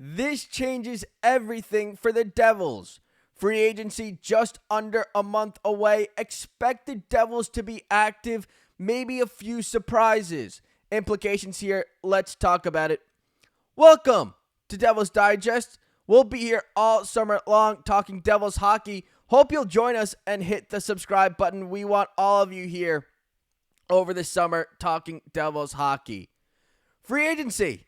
This changes everything for the Devils. Free agency just under a month away. Expect the Devils to be active. Maybe a few surprises. Implications here. Let's talk about it. Welcome to Devils Digest. We'll be here all summer long talking Devils hockey. Hope you'll join us and hit the subscribe button. We want all of you here over the summer talking Devils hockey. Free agency.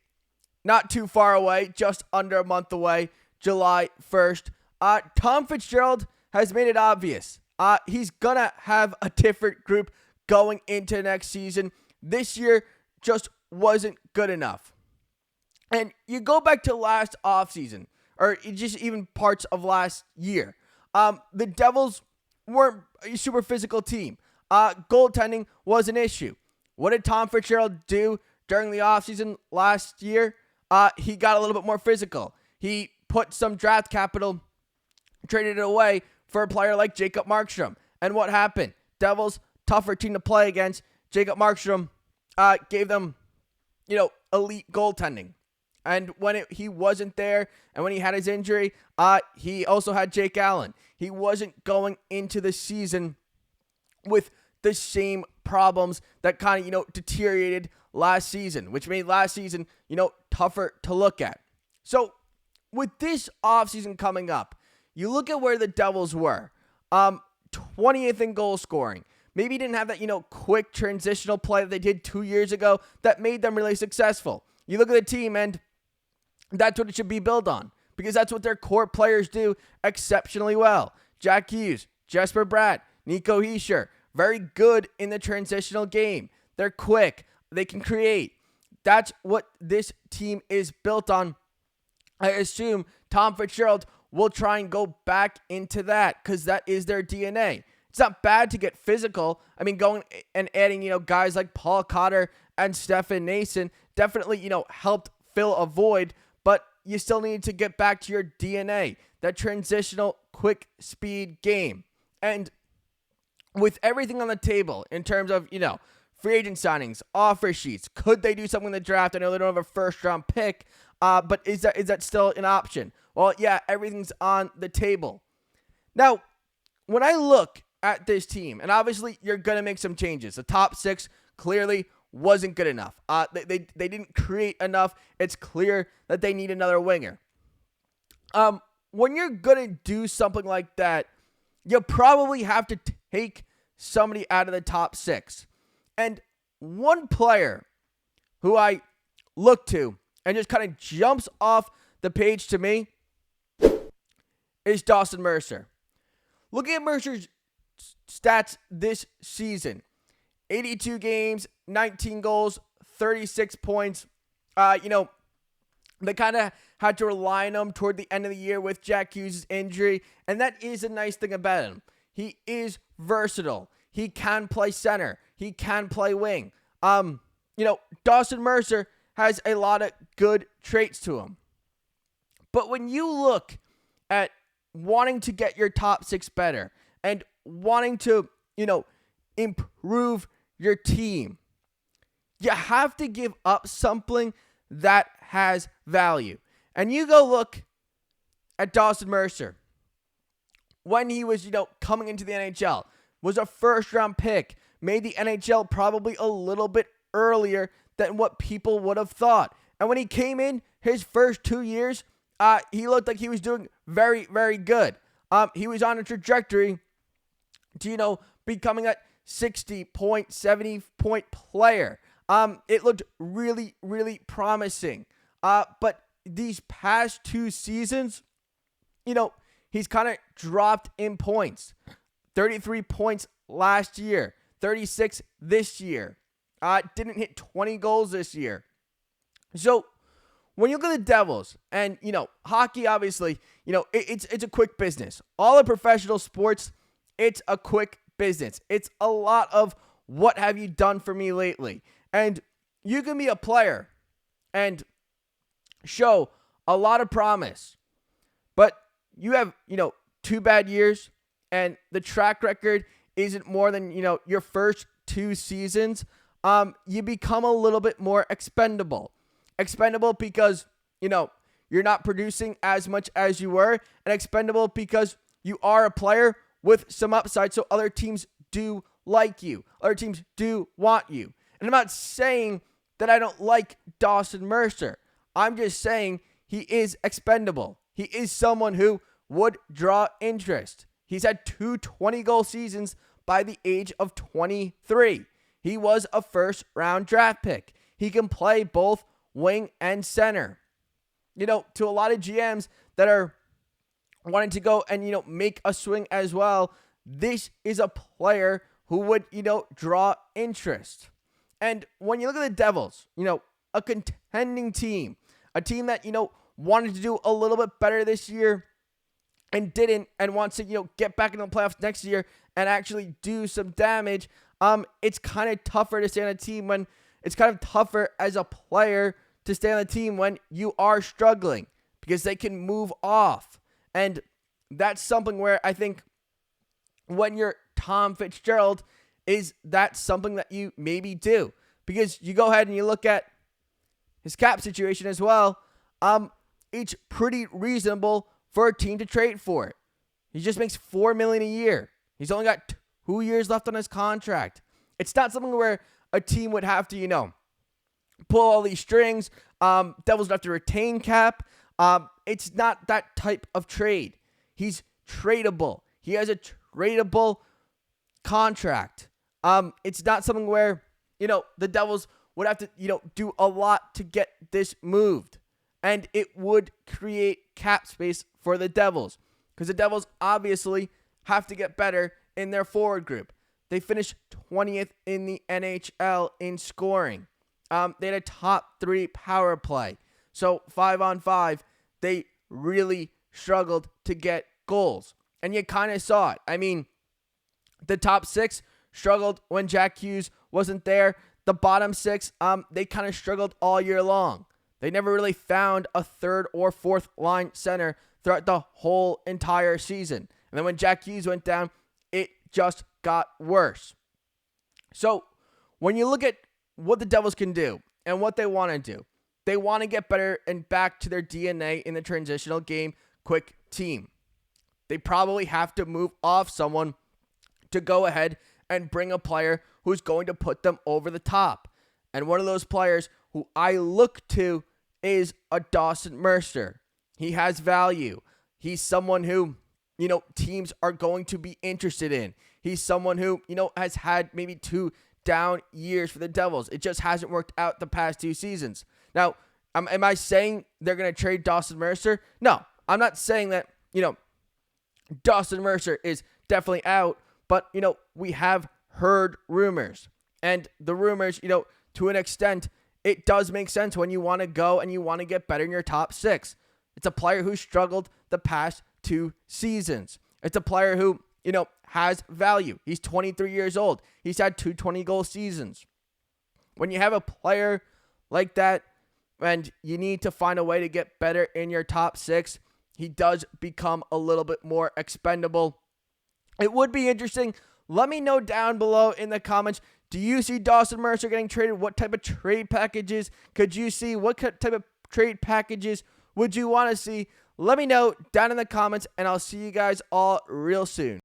Not too far away, just under a month away, July 1st. Tom Fitzgerald has made it obvious. He's going to have a different group going into next season. This year just wasn't good enough. And you go back to last offseason, or just even parts of last year. The Devils weren't a super physical team. Goaltending was an issue. What did Tom Fitzgerald do during the offseason last year? He got a little bit more physical. He put some draft capital, traded it away for a player like Jacob Markstrom. And what happened? Devils, tougher team to play against. Jacob Markstrom gave them, elite goaltending. And when he wasn't there, and when he had his injury, he also had Jake Allen. He wasn't going into the season with the same problems that kind of, deteriorated last season, which made last season, tougher to look at. So with this offseason coming up, you look at where the Devils were. 20th in goal scoring. Maybe didn't have that, quick transitional play that they did 2 years ago that made them really successful. You look at the team, and that's what it should be built on, because that's what their core players do exceptionally well. Jack Hughes, Jesper Bratt, Nico Hischier, very good in the transitional game. They're quick. They can create. That's what this team is built on. I assume Tom Fitzgerald will try and go back into that because that is their DNA. It's not bad to get physical. I mean, going and adding, guys like Paul Cotter and Stefan Noesen definitely, helped fill a void, but you still need to get back to your DNA, that transitional quick speed game. And with everything on the table in terms of, free agent signings, offer sheets, could they do something in the draft? I know they don't have a first round pick, but is that still an option? Well, yeah, everything's on the table. Now, when I look at this team, and obviously you're going to make some changes. The top six clearly wasn't good enough. They didn't create enough. It's clear that they need another winger. When you're going to do something like that, you probably have to take somebody out of the top six. And one player who I look to and just kind of jumps off the page to me is Dawson Mercer. Looking at Mercer's stats this season, 82 games, 19 goals, 36 points. They kind of had to rely on him toward the end of the year with Jack Hughes' injury, and that is a nice thing about him. He is versatile. He can play center. He can play wing. Dawson Mercer has a lot of good traits to him. But when you look at wanting to get your top six better and wanting to, improve your team, you have to give up something that has value. And you go look at Dawson Mercer. When he was, coming into the NHL, was a first-round pick, made the NHL probably a little bit earlier than what people would have thought. And when he came in, his first 2 years, he looked like he was doing very, very good. He was on a trajectory to, becoming a 60-point, 70-point player. It looked really, really promising. But these past 2 seasons, he's kind of dropped in points. 33 points last year, 36 this year. Didn't hit 20 goals this year. So when you look at the Devils, and, hockey, obviously, it's a quick business. All the professional sports, it's a quick business. It's a lot of what have you done for me lately? And you can be a player and show a lot of promise, but you have, 2 bad years, and the track record isn't more than, your first 2 seasons, you become a little bit more expendable. Expendable because, you're not producing as much as you were, and expendable because you are a player with some upside, so other teams do like you. Other teams do want you. And I'm not saying that I don't like Dawson Mercer. I'm just saying he is expendable. He is someone who would draw interest. He's had 2 20-goal seasons by the age of 23. He was a first-round draft pick. He can play both wing and center. To a lot of GMs that are wanting to go and, make a swing as well, this is a player who would, draw interest. And when you look at the Devils, a contending team, a team that, wanted to do a little bit better this year and didn't, and wants to, get back into the playoffs next year and actually do some damage, it's kind of tougher to stay on a team when it's kind of tougher as a player to stay on the team when you are struggling because they can move off. And that's something where I think when you're Tom Fitzgerald, is that something that you maybe do? Because you go ahead and you look at his cap situation as well. It's pretty reasonable for a team to trade for it. He just makes $4 million a year. He's only got 2 years left on his contract. It's not something where a team would have to, pull all these strings. Devils would have to retain cap. It's not that type of trade. He's tradable. He has a tradable contract. It's not something where, the Devils would have to, do a lot to get this moved. And it would create cap space for the Devils. Because the Devils obviously have to get better in their forward group. They finished 20th in the NHL in scoring. They had a top 3 power play. So 5-on-5, they really struggled to get goals. And you kind of saw it. I mean, the top 6 struggled when Jack Hughes wasn't there. The bottom 6, they kind of struggled all year long. They never really found a 3rd or 4th line center throughout the whole entire season. And then when Jack Hughes went down, it just got worse. So when you look at what the Devils can do and what they want to do, they want to get better and back to their DNA in the transitional game quick team. They probably have to move off someone to go ahead and bring a player who's going to put them over the top. And one of those players who I look to is a Dawson Mercer. He has value. He's someone who, teams are going to be interested in. He's someone who, has had maybe 2 down years for the Devils. It just hasn't worked out the past 2 seasons. Now, am I saying they're going to trade Dawson Mercer? No, I'm not saying that, Dawson Mercer is definitely out, but, we have heard rumors. And the rumors, to an extent, it does make sense when you want to go and you want to get better in your top 6. It's a player who struggled the past 2 seasons. It's a player who, has value. He's 23 years old. He's had 2 20-goal seasons. When you have a player like that and you need to find a way to get better in your top 6, he does become a little bit more expendable. It would be interesting. Let me know down below in the comments. Do you see Dawson Mercer getting traded? What type of trade packages could you see? What type of trade packages would you want to see? Let me know down in the comments, and I'll see you guys all real soon.